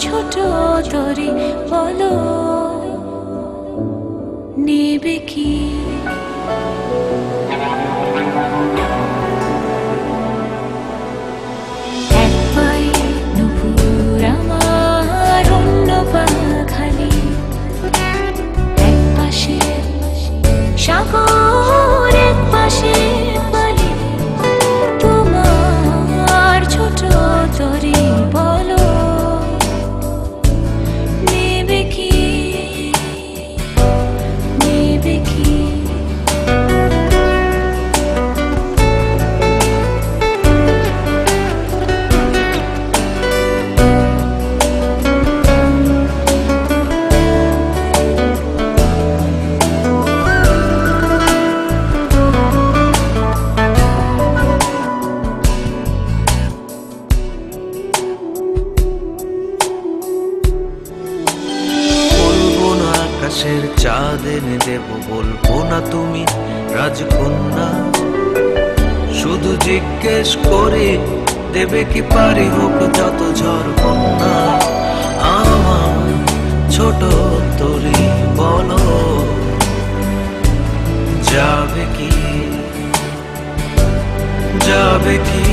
ছোট তরি বলো নেবে কি? এক পায়ে নুপুর আমার, অন্য পা খালি, এক পাশে সাগর, এক পাশে বালি, তোমার ছোট তরি বলো নেবে কি, নেবে কি? আকাশের চাঁদ এনে দেব, বলবো না তুমি রাজকন্যা। শুধু জিজ্ঞেস করে দেবে কি পারি, হোক যত ঝড় বন্যা। আমার ছোট তরি বলো যাবে কি, যাবে কি?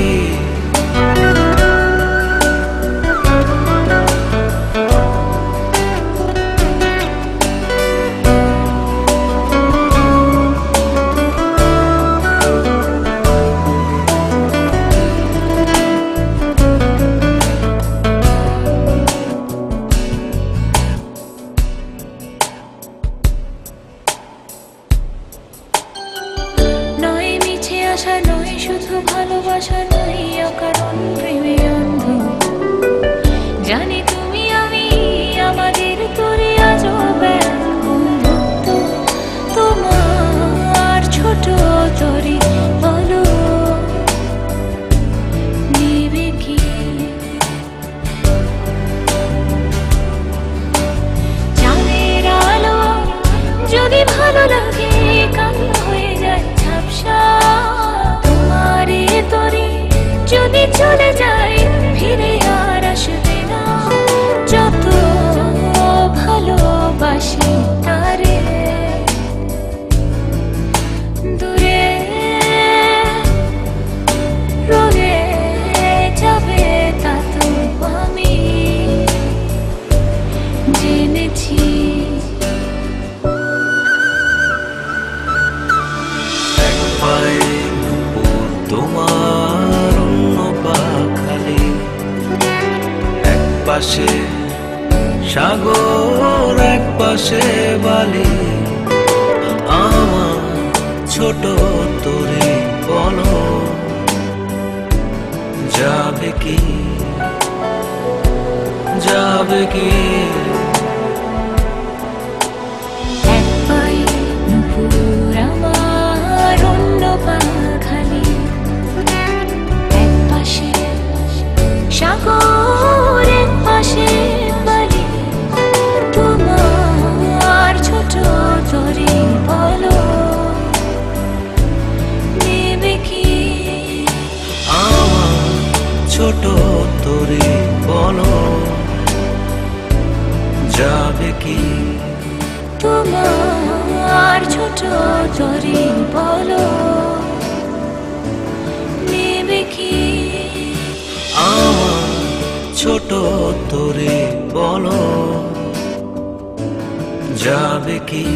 আশা নয় শুধু ভালোবাসা নয়, অকারণ প্রেমে অন্ধ। জানি তুমি আমি আমাদের তরি আজও বন্ধুত্ব। তোমার ছোট তরি বলো নেবে কি? চাঁদের আলো যদি ভালো লাগে, কান্না হয়ে যায় ঝাপসা। যদি চলে যায় ফিরে আর আসবে না, যত ভালোবাসি তারে দূরে রয়ে যাবে তা তো আমি জেনেছি। তোমার এক পাশে সাগর, এক পাশে বালি, আমার ছোট তরি বলো যাবে কি, যাবে কি? এক পায়ে নুপুর আমার, অন্য পা খালি, এক পাশে সাগর, এক পাশে বালি, তোমার ছোট তরি বলো নেবে কি? আমার ছোট তরি বলো যাবে কি? তোমার ছোট তরি বলো নেবে কি? আমার ছোট তরি বলো যাবে কি?